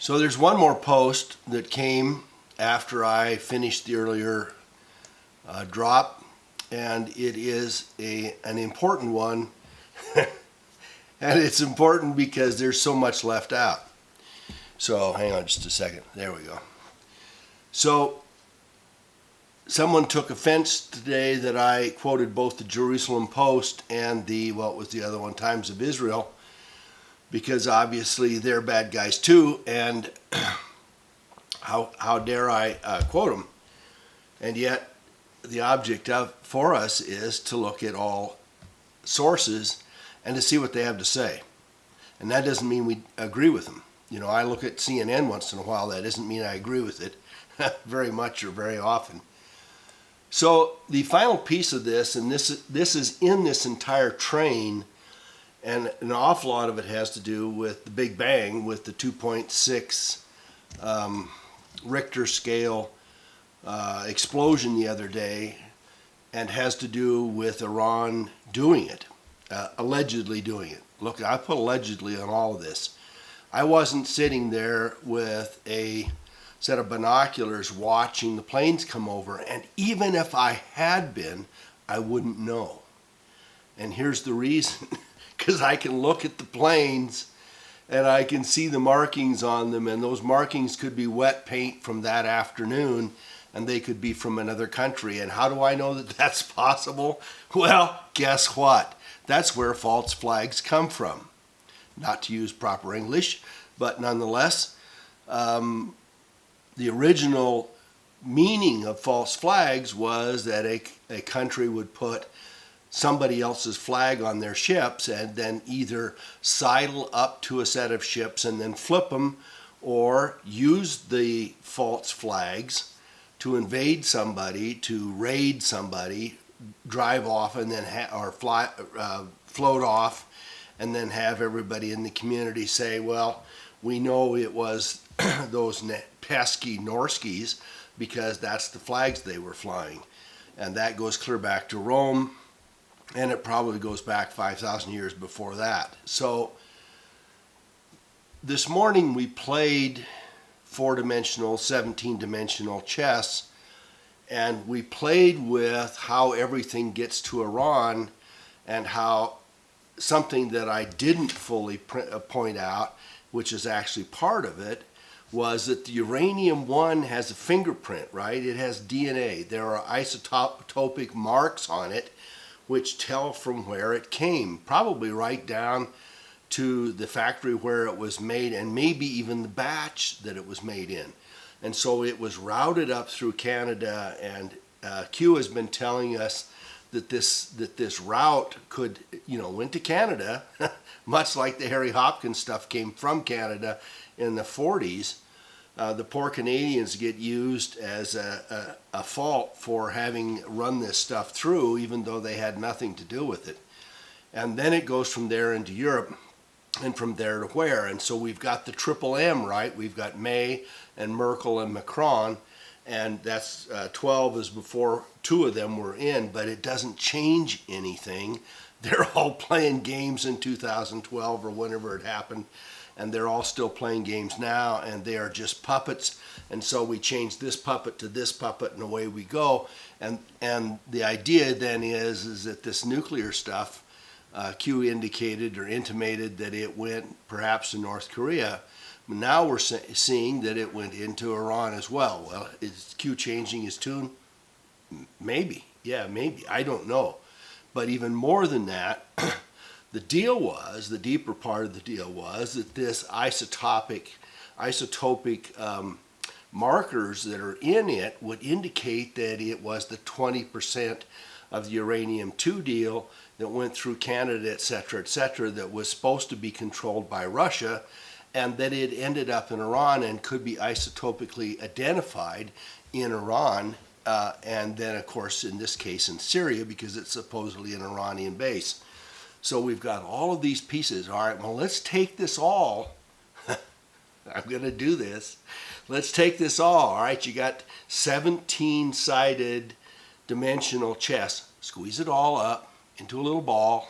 So there's one more post that came after I finished the earlier drop, and it is an important one. And it's important because there's so much left out. So hang on just a second. There we go. So someone took offense today that I quoted both the Jerusalem Post and what was the other one, Times of Israel, because obviously they're bad guys too, and how dare I quote them? And yet the object for us is to look at all sources and to see what they have to say. And that doesn't mean we agree with them. You know, I look at CNN once in a while. That doesn't mean I agree with it very much or very often. So the final piece of this, and this is in this entire train, and an awful lot of it has to do with the Big Bang, with the 2.6 Richter scale explosion the other day, and has to do with Iran doing it, allegedly doing it. Look, I put allegedly on all of this. I wasn't sitting there with a set of binoculars watching the planes come over, and even if I had been, I wouldn't know. And here's the reason. Because I can look at the planes and I can see the markings on them, and those markings could be wet paint from that afternoon, and they could be from another country. And how do I know that that's possible? Well, guess what? That's where false flags come from. Not to use proper English, but nonetheless, the original meaning of false flags was that a country would put somebody else's flag on their ships and then either sidle up to a set of ships and then flip them, or use the false flags to invade somebody, to raid somebody, drive off and then float off, and then have everybody in the community say, well, we know it was those pesky Norskies because that's the flags they were flying. And that goes clear back to Rome. And it probably goes back 5,000 years before that. So this morning we played 4-dimensional, 17-dimensional chess, and we played with how everything gets to Iran, and how something that I didn't fully point out, which is actually part of it, was that the uranium-1 has a fingerprint, right? It has DNA. There are isotopic marks on it which tell from where it came, probably right down to the factory where it was made, and maybe even the batch that it was made in. And so it was routed up through Canada, and Q has been telling us that this route could, went to Canada, much like the Harry Hopkins stuff came from Canada in the 40s. The poor Canadians get used as a fault for having run this stuff through, even though they had nothing to do with it. And then it goes from there into Europe, and from there to where? And so we've got the triple M, right? We've got May and Merkel and Macron, and that's 12 is before two of them were in, but it doesn't change anything. They're all playing games in 2012 or whenever it happened. And they're all still playing games now, and they are just puppets. And so we change this puppet to this puppet, and away we go. And the idea then is that this nuclear stuff, Q indicated or intimated that it went perhaps to North Korea. Now we're seeing that it went into Iran as well. Well, is Q changing his tune? Maybe. Yeah, maybe. I don't know. But even more than that, the deeper part of the deal was that this isotopic markers that are in it would indicate that it was the 20% of the uranium-2 deal that went through Canada, et cetera, that was supposed to be controlled by Russia, and that it ended up in Iran and could be isotopically identified in Iran, and then, of course, in this case in Syria, because it's supposedly an Iranian base. So we've got all of these pieces. All right, well, let's take this all. I'm going to do this. Let's take this all. All right, you got 17-sided dimensional chess. Squeeze it all up into a little ball.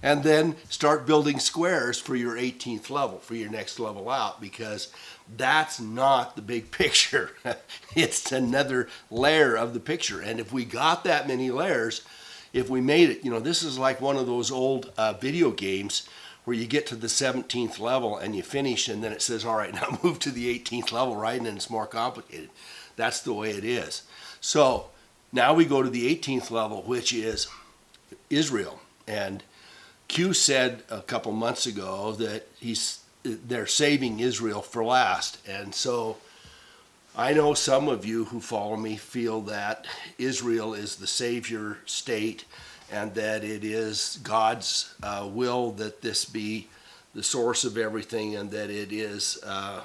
And then start building squares for your 18th level, for your next level out, because that's not the big picture. It's another layer of the picture. And if we got that many layers, if we made it, this is like one of those old video games where you get to the 17th level and you finish, and then it says, all right, now move to the 18th level, right? And then it's more complicated. That's the way it is. So now we go to the 18th level, which is Israel. And Q said a couple months ago that they're saving Israel for last. And so I know some of you who follow me feel that Israel is the savior state and that it is God's will that this be the source of everything, and that it is a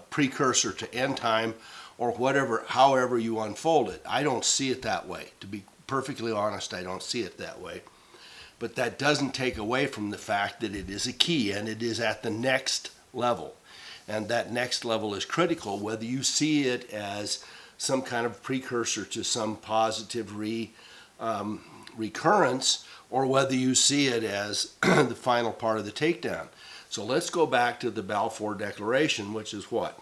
precursor to end time, or whatever, however you unfold it. I don't see it that way. To be perfectly honest, I don't see it that way. But that doesn't take away from the fact that it is a key, and it is at the next level. And that next level is critical, whether you see it as some kind of precursor to some positive recurrence, or whether you see it as the final part of the takedown. So let's go back to the Balfour Declaration, which is what?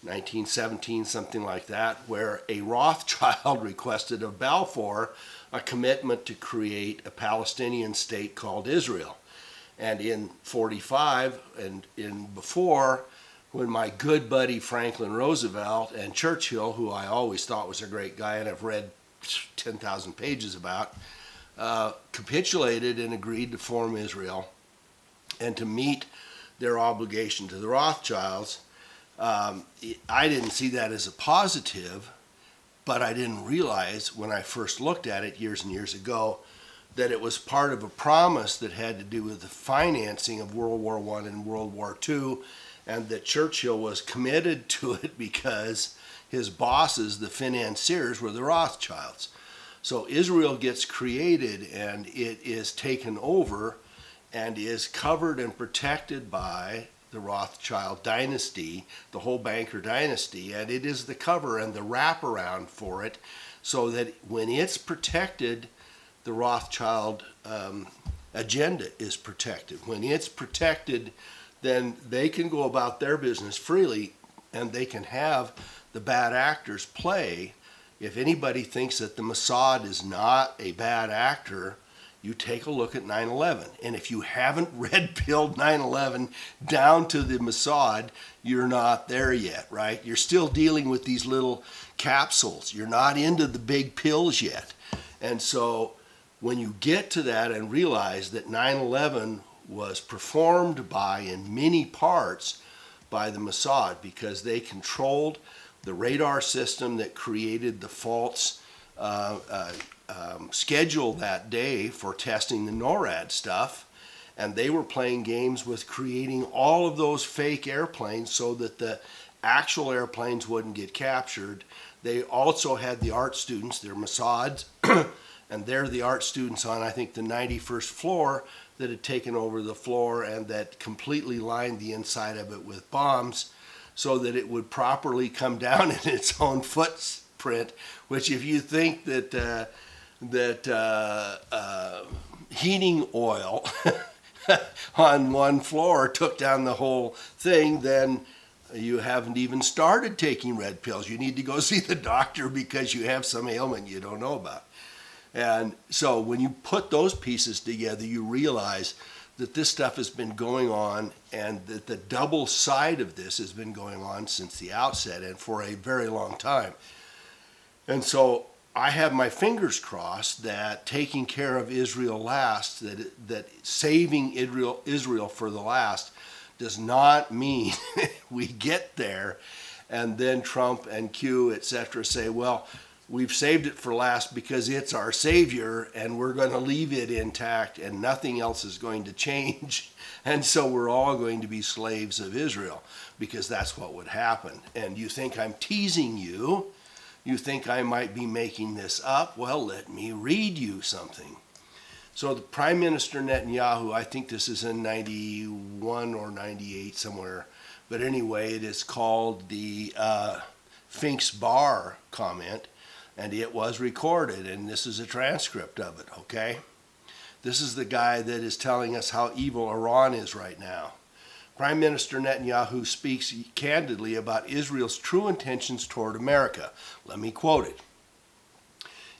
1917, something like that, where a Rothschild requested of Balfour a commitment to create a Palestinian state called Israel. And in 45 and before, when my good buddy Franklin Roosevelt and Churchill, who I always thought was a great guy and I've read 10,000 pages about, capitulated and agreed to form Israel and to meet their obligation to the Rothschilds, I didn't see that as a positive, but I didn't realize when I first looked at it years and years ago that it was part of a promise that had to do with the financing of World War I and World War II, and that Churchill was committed to it because his bosses, the financiers, were the Rothschilds. So Israel gets created and it is taken over and is covered and protected by the Rothschild dynasty, the whole banker dynasty, and it is the cover and the wraparound for it, so that when it's protected, the Rothschild agenda is protected. When it's protected, then they can go about their business freely, and they can have the bad actors play. If anybody thinks that the Mossad is not a bad actor, you take a look at 9/11. And if you haven't red-pilled 9/11 down to the Mossad, you're not there yet, right? You're still dealing with these little capsules. You're not into the big pills yet. And so when you get to that and realize that 9/11 was performed by, in many parts, by the Mossad, because they controlled the radar system that created the false schedule that day for testing the NORAD stuff, and they were playing games with creating all of those fake airplanes so that the actual airplanes wouldn't get captured. They also had the art students, they're Mossads, and they're the art students on, I think, the 91st floor that had taken over the floor and that completely lined the inside of it with bombs so that it would properly come down in its own footprint, which if you think that heating oil on one floor took down the whole thing, then you haven't even started taking red pills. You need to go see the doctor because you have some ailment you don't know about. And so when you put those pieces together, you realize that this stuff has been going on, and that the double side of this has been going on since the outset and for a very long time. And so I have my fingers crossed that taking care of Israel last, that saving Israel for the last, does not mean we get there and then Trump and Q, etc., say, well, we've saved it for last because it's our savior and we're going to leave it intact and nothing else is going to change. And so we're all going to be slaves of Israel, because that's what would happen. And you think I'm teasing you? You think I might be making this up? Well, let me read you something. So the Prime Minister Netanyahu, I think this is in 91 or 98 somewhere, but anyway, it is called the Fink's Bar comment, and it was recorded, and this is a transcript of it, okay? This is the guy that is telling us how evil Iran is right now. Prime Minister Netanyahu speaks candidly about Israel's true intentions toward America. Let me quote it.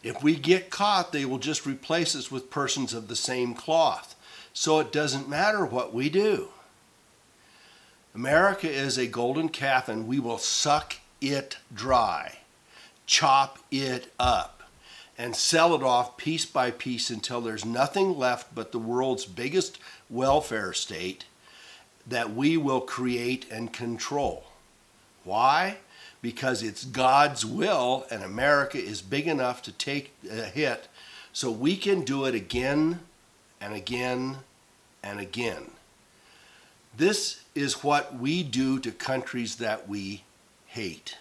If we get caught, they will just replace us with persons of the same cloth. So it doesn't matter what we do. America is a golden calf, and we will suck it dry, chop it up, and sell it off piece by piece until there's nothing left but the world's biggest welfare state that we will create and control. Why? Because it's God's will, and America is big enough to take a hit, so we can do it again and again and again. This is what we do to countries that we hate.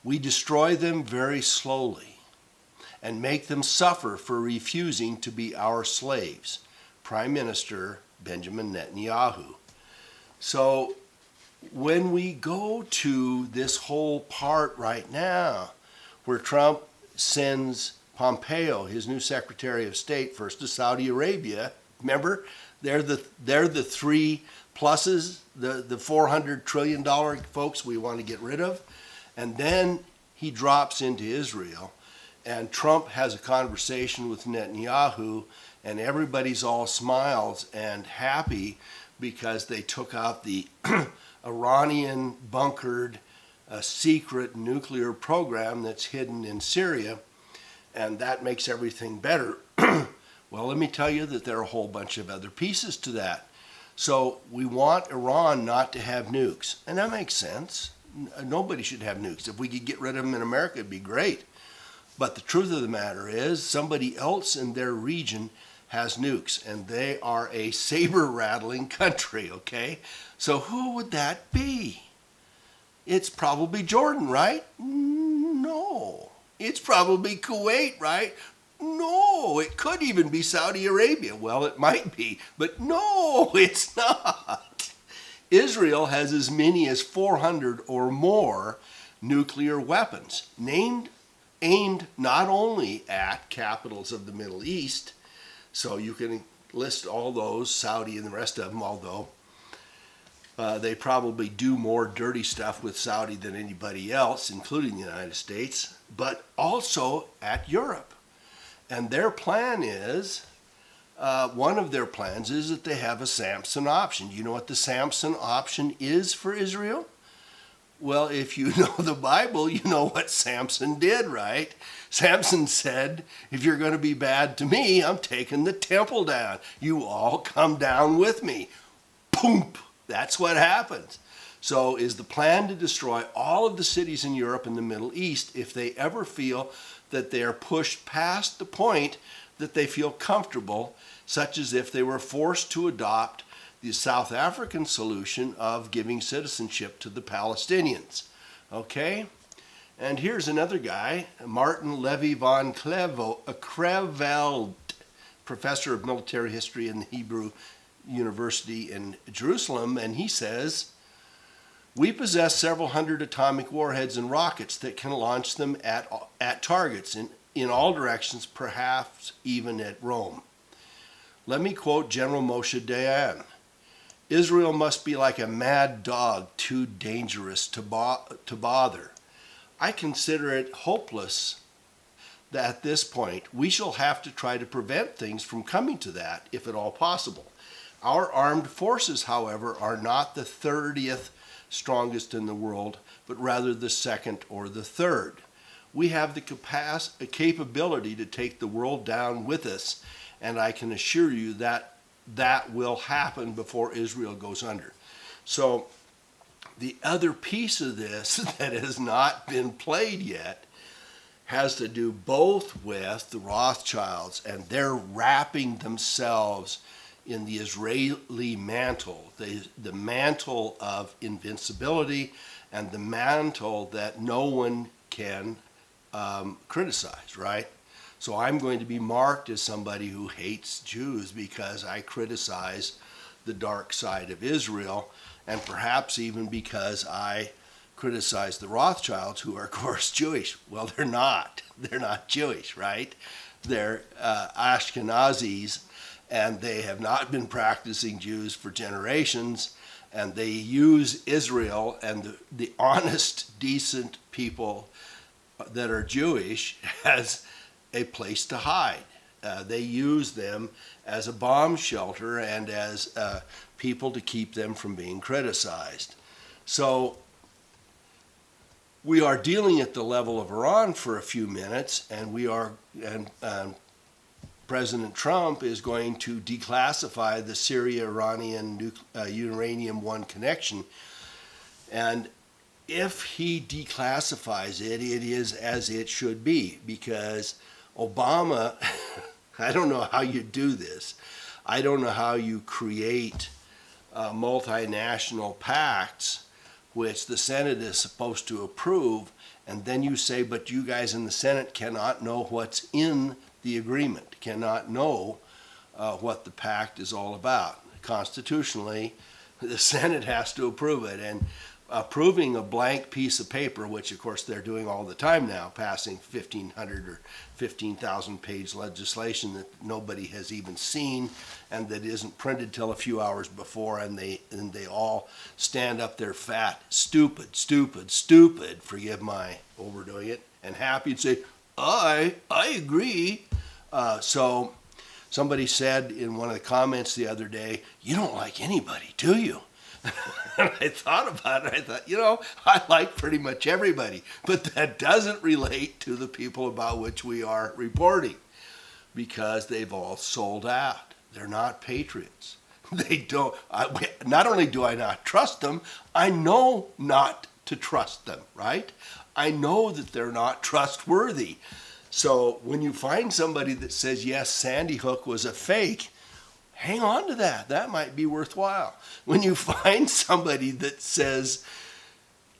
We destroy them very slowly and make them suffer for refusing to be our slaves. Prime Minister Benjamin Netanyahu. So when we go to this whole part right now where Trump sends Pompeo, his new Secretary of State, first to Saudi Arabia, remember, they're the three pluses, the $400 trillion folks we want to get rid of. And then he drops into Israel, and Trump has a conversation with Netanyahu, and everybody's all smiles and happy because they took out the Iranian bunkered secret nuclear program that's hidden in Syria, and that makes everything better. Well, let me tell you that there are a whole bunch of other pieces to that. So we want Iran not to have nukes, and that makes sense. Nobody should have nukes. If we could get rid of them in America, it'd be great. But the truth of the matter is somebody else in their region has nukes, and they are a saber-rattling country, okay? So who would that be? It's probably Jordan, right? No. It's probably Kuwait, right? No. It could even be Saudi Arabia. Well, it might be, but no, it's not. Israel has as many as 400 or more nuclear weapons, aimed not only at capitals of the Middle East, so you can list all those, Saudi and the rest of them, although they probably do more dirty stuff with Saudi than anybody else, including the United States, but also at Europe. And their plan is, one of their plans is that they have a Samson option. You know what the Samson option is for Israel? Well, if you know the Bible, you know what Samson did, right? Samson said, if you're going to be bad to me, I'm taking the temple down. You all come down with me. Boom! That's what happens. So is the plan to destroy all of the cities in Europe and the Middle East if they ever feel that they are pushed past the point that they feel comfortable, such as if they were forced to adopt the South African solution of giving citizenship to the Palestinians. Okay? And here's another guy, Martin Levy von Creveld, professor of military history in the Hebrew University in Jerusalem, and he says, we possess several hundred atomic warheads and rockets that can launch them at targets in all directions, perhaps even at Rome. Let me quote General Moshe Dayan. Israel must be like a mad dog, too dangerous to bother. I consider it hopeless that at this point we shall have to try to prevent things from coming to that, if at all possible. Our armed forces, however, are not the 30th strongest in the world, but rather the second or the third. We have the capability to take the world down with us, and I can assure you that that will happen before Israel goes under. So the other piece of this that has not been played yet has to do both with the Rothschilds, and they're wrapping themselves in the Israeli mantle, the mantle of invincibility and the mantle that no one can criticize, right? So I'm going to be marked as somebody who hates Jews because I criticize the dark side of Israel, and perhaps even because I criticize the Rothschilds, who are, of course, Jewish. Well, they're not. They're not Jewish, right? they're Ashkenazis, and they have not been practicing Jews for generations, and they use Israel and the honest, decent people that are Jewish as a place to hide. They use them as a bomb shelter and as people to keep them from being criticized. So we are dealing at the level of Iran for a few minutes, and President Trump is going to declassify the Syria-Iranian uranium-1 connection. And if he declassifies it, it is as it should be, because Obama, I don't know how you do this. I don't know how you create multinational pacts which the Senate is supposed to approve, and then you say, but you guys in the Senate cannot know what's in the agreement, cannot know what the pact is all about. Constitutionally, the Senate has to approve it, and approving a blank piece of paper, which of course they're doing all the time now, passing 1,500 or 15,000 page legislation that nobody has even seen and that isn't printed till a few hours before, and they all stand up there fat, stupid, forgive my overdoing it, and happy and say, I agree. So somebody said in one of the comments the other day, you don't like anybody, do you? And I thought about it. I thought, I like pretty much everybody, but that doesn't relate to the people about which we are reporting, because they've all sold out. They're not patriots. They don't. Not only do I not trust them, I know not to trust them, right? I know that they're not trustworthy. So when you find somebody that says, yes, Sandy Hook was a fake, hang on to that. That might be worthwhile. When you find somebody that says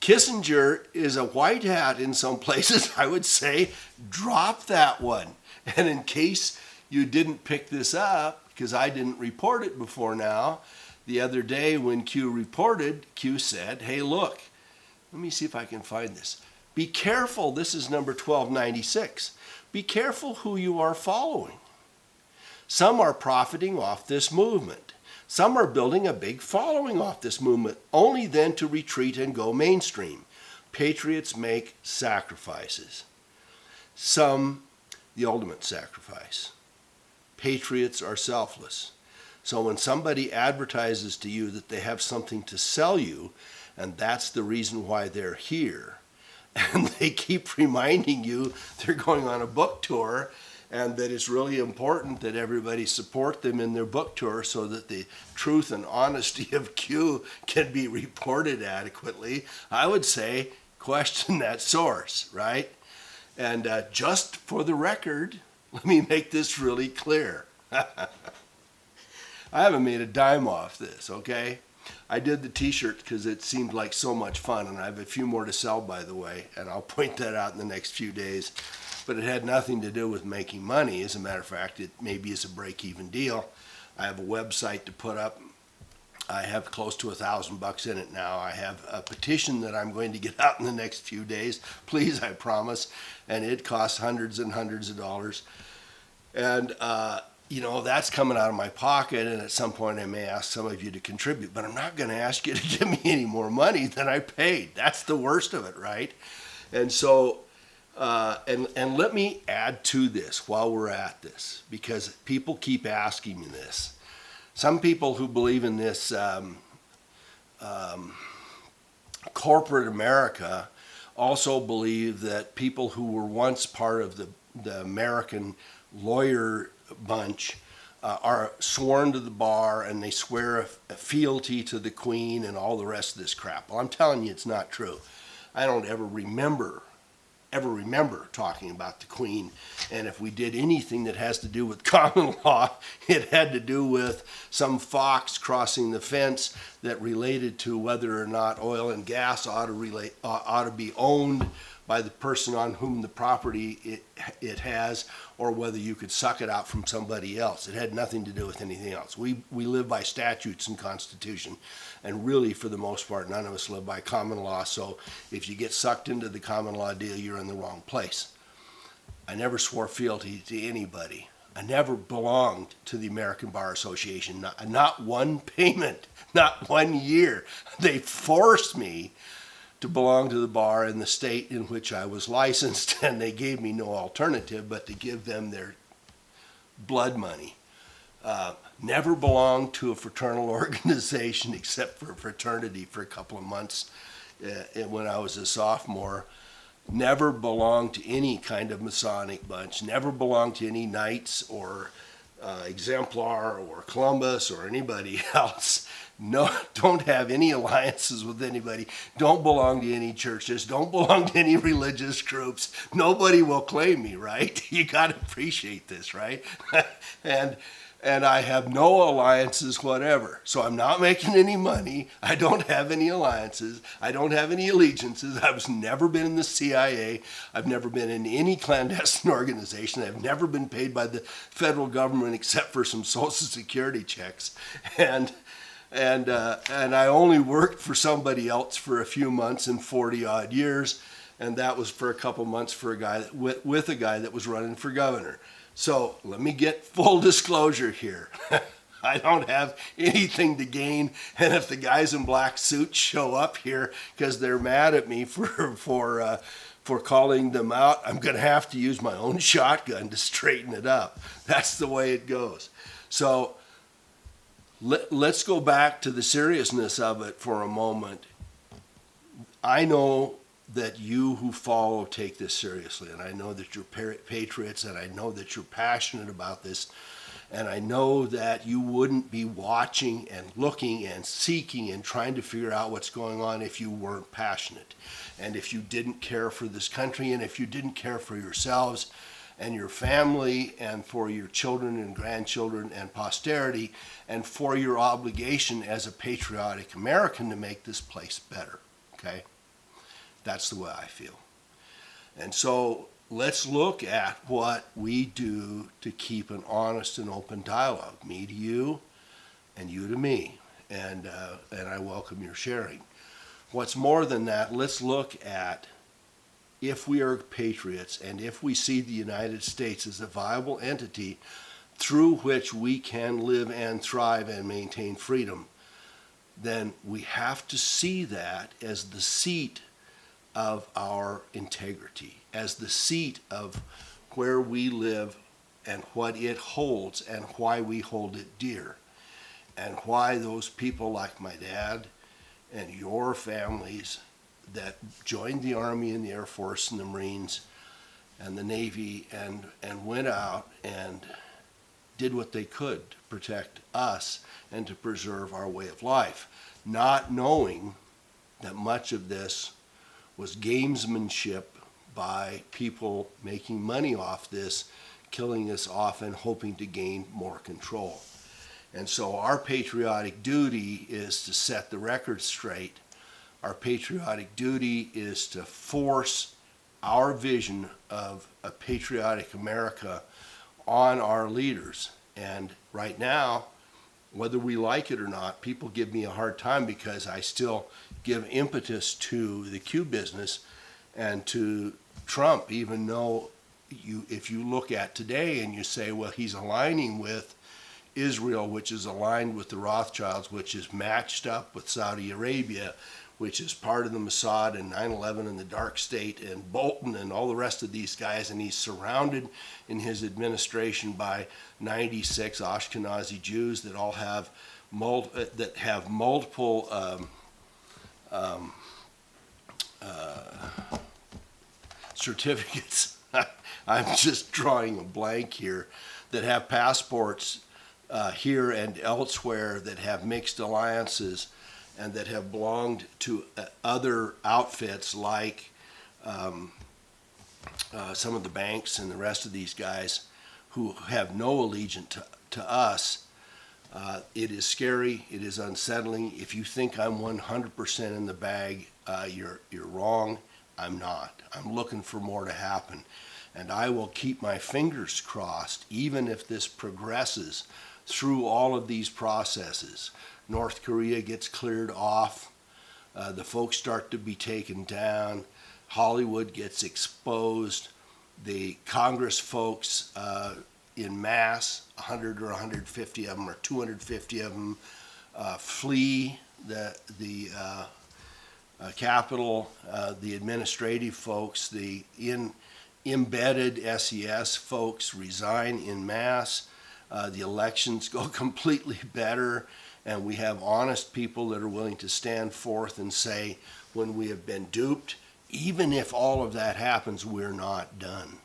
Kissinger is a white hat in some places, I would say drop that one. And in case you didn't pick this up, because I didn't report it before now, the other day when Q reported, Q said, hey, look, let me see if I can find this. Be careful. This is number 1296. Be careful who you are following. Some are profiting off this movement. Some are building a big following off this movement, only then to retreat and go mainstream. Patriots make sacrifices. Some, the ultimate sacrifice. Patriots are selfless. So when somebody advertises to you that they have something to sell you, and that's the reason why they're here, and they keep reminding you they're going on a book tour, and that it's really important that everybody support them in their book tour so that the truth and honesty of Q can be reported adequately, I would say question that source, right? And just for the record, let me make this really clear. I haven't made a dime off this, okay? I did the t-shirt because it seemed like so much fun, and I have a few more to sell, by the way, and I'll point that out in the next few days. But it had nothing to do with making money. As a matter of fact, it maybe is a break-even deal. I have a website to put up. I have close to $1,000 in it now. I have a petition that I'm going to get out in the next few days. Please, I promise. And it costs hundreds and hundreds of dollars. And, that's coming out of my pocket. And at some point, I may ask some of you to contribute. But I'm not going to ask you to give me any more money than I paid. That's the worst of it, right? And so... And let me add to this while we're at this, because people keep asking me this. Some people who believe in this corporate America also believe that people who were once part of the American lawyer bunch are sworn to the bar, and they swear a fealty to the Queen and all the rest of this crap. Well, I'm telling you, it's not true. I don't ever remember talking about the Queen, and if we did anything that has to do with common law, it had to do with some fox crossing the fence that related to whether or not oil and gas ought to be owned by the person on whom the property it has, or whether you could suck it out from somebody else. It had nothing to do with anything else. We live by statutes and Constitution, and really, for the most part, none of us live by common law, so if you get sucked into the common law deal, you're in the wrong place. I never swore fealty to anybody. I never belonged to the American Bar Association. Not one payment, not 1 year. They forced me to belong to the bar in the state in which I was licensed, and they gave me no alternative but to give them their blood money. Never belonged to a fraternal organization except for a fraternity for a couple of months when I was a sophomore. Never belonged to any kind of Masonic bunch. Never belonged to any Knights or Exemplar or Columbus or anybody else. No, don't have any alliances with anybody. Don't belong to any churches. Don't belong to any religious groups. Nobody will claim me, right? You got to appreciate this, right? and I have no alliances whatever. So I'm not making any money. I don't have any alliances. I don't have any allegiances. I've never been in the CIA. I've never been in any clandestine organization. I've never been paid by the federal government except for some Social Security checks. And I only worked for somebody else for a few months in 40 odd years, and that was for a couple months for a guy with a guy that was running for governor. So let me get full disclosure here. I don't have anything to gain, and if the guys in black suits show up here because they're mad at me for calling them out, I'm going to have to use my own shotgun to straighten it up. That's the way it goes. So let's go back to the seriousness of it for a moment. I know that you who follow take this seriously, and I know that you're patriots, and I know that you're passionate about this, and I know that you wouldn't be watching and looking and seeking and trying to figure out what's going on if you weren't passionate, and if you didn't care for this country, and if you didn't care for yourselves and your family, and for your children and grandchildren and posterity, and for your obligation as a patriotic American to make this place better, okay? That's the way I feel. And so let's look at what we do to keep an honest and open dialogue, me to you and you to me, and I welcome your sharing. What's more than that, let's look at, if we are patriots and if we see the United States as a viable entity through which we can live and thrive and maintain freedom, then we have to see that as the seat of our integrity, as the seat of where we live and what it holds and why we hold it dear, and why those people like my dad and your families that joined the Army and the Air Force and the Marines and the Navy and went out and did what they could to protect us and to preserve our way of life, not knowing that much of this was gamesmanship by people making money off this, killing us off and hoping to gain more control. And so our patriotic duty is to set the record straight. Our patriotic duty is to force our vision of a patriotic America on our leaders. And right now, whether we like it or not, people give me a hard time because I still give impetus to the Q business and to Trump, even though if you look at today and you say, well, he's aligning with Israel, which is aligned with the Rothschilds, which is matched up with Saudi Arabia, which is part of the Mossad and 9/11 and the Dark State and Bolton and all the rest of these guys, and he's surrounded in his administration by 96 Ashkenazi Jews that all have multiple certificates. I'm just drawing a blank here, that have passports here and elsewhere, that have mixed alliances, and that have belonged to other outfits like some of the banks and the rest of these guys who have no allegiance to us. It is scary. It is unsettling. If you think I'm 100% in the bag, you're wrong. I'm not. I'm looking for more to happen. And I will keep my fingers crossed, even if this progresses through all of these processes. North Korea gets cleared off, the folks start to be taken down, Hollywood gets exposed, the Congress folks in mass, 100 or 150 of them or 250 of them, flee the Capitol. The administrative folks, the embedded SES folks resign in mass. The elections go completely better, and we have honest people that are willing to stand forth and say, when we have been duped, even if all of that happens, we're not done.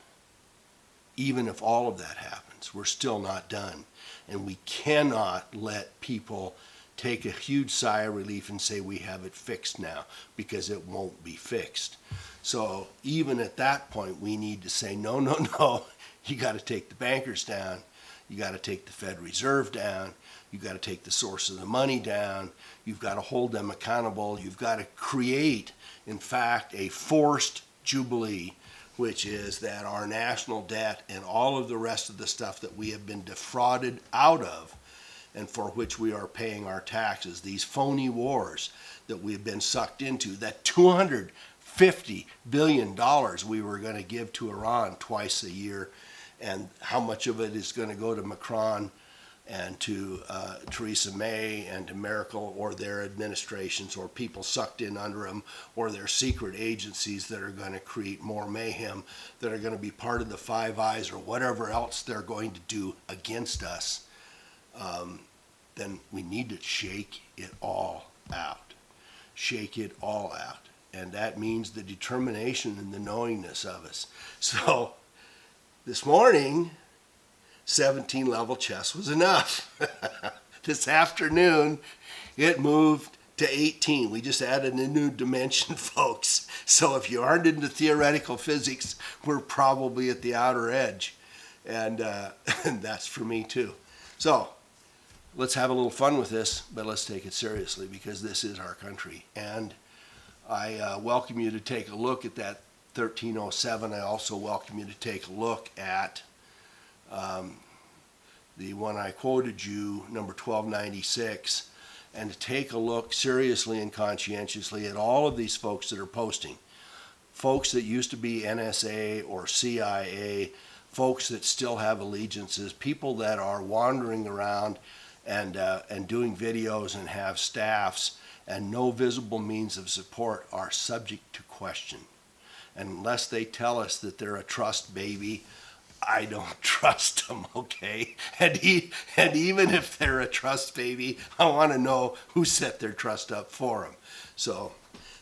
Even if all of that happens, we're still not done. And we cannot let people take a huge sigh of relief and say we have it fixed now, because it won't be fixed. So even at that point, we need to say, no, no, no, you got to take the bankers down. You got to take the Fed Reserve down. You've got to take the source of the money down. You've got to hold them accountable. You've got to create, in fact, a forced jubilee, which is that our national debt and all of the rest of the stuff that we have been defrauded out of and for which we are paying our taxes, these phony wars that we've been sucked into, that $250 billion we were going to give to Iran twice a year, and how much of it is going to go to Macron and to Theresa May and to Merkel or their administrations, or people sucked in under them, or their secret agencies that are going to create more mayhem, that are going to be part of the Five Eyes or whatever else they're going to do against us, then we need to shake it all out. Shake it all out. And that means the determination and the knowingness of us. So this morning, 17 level chess was enough. This afternoon, it moved to 18. We just added a new dimension, folks. So if you aren't into theoretical physics, we're probably at the outer edge. And that's for me too. So let's have a little fun with this, but let's take it seriously, because this is our country. And I welcome you to take a look at that 1307. I also welcome you to take a look at the one I quoted you, number 1296, and to take a look seriously and conscientiously at all of these folks that are posting. Folks that used to be NSA or CIA, folks that still have allegiances, people that are wandering around and doing videos and have staffs and no visible means of support are subject to question. And unless they tell us that they're a trust baby, I don't trust them, okay? And even if they're a trust baby, I want to know who set their trust up for them. So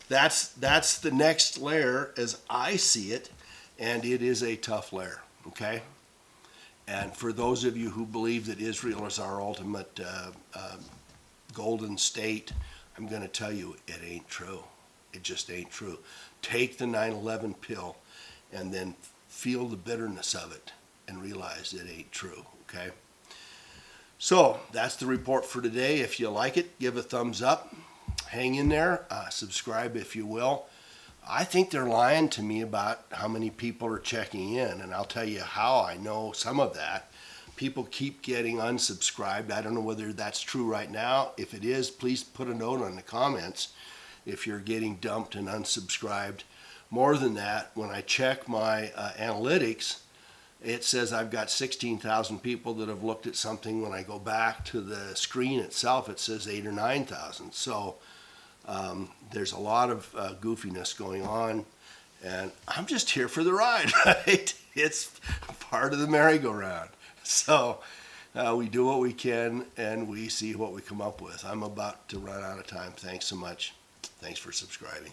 that's the next layer as I see it, and it is a tough layer, okay? And for those of you who believe that Israel is our ultimate golden state, I'm going to tell you it ain't true. It just ain't true. Take the 9/11 pill and then feel the bitterness of it and realize it ain't true, okay? So that's the report for today. If you like it, give a thumbs up. Hang in there. Subscribe if you will. I think they're lying to me about how many people are checking in, and I'll tell you how I know some of that. People keep getting unsubscribed. I don't know whether that's true right now. If it is, please put a note on the comments if you're getting dumped and unsubscribed. More than that, when I check my analytics, it says I've got 16,000 people that have looked at something. When I go back to the screen itself, it says 8,000 or 9,000. So there's a lot of goofiness going on, and I'm just here for the ride, right? It's part of the merry-go-round. So we do what we can, and we see what we come up with. I'm about to run out of time. Thanks so much. Thanks for subscribing.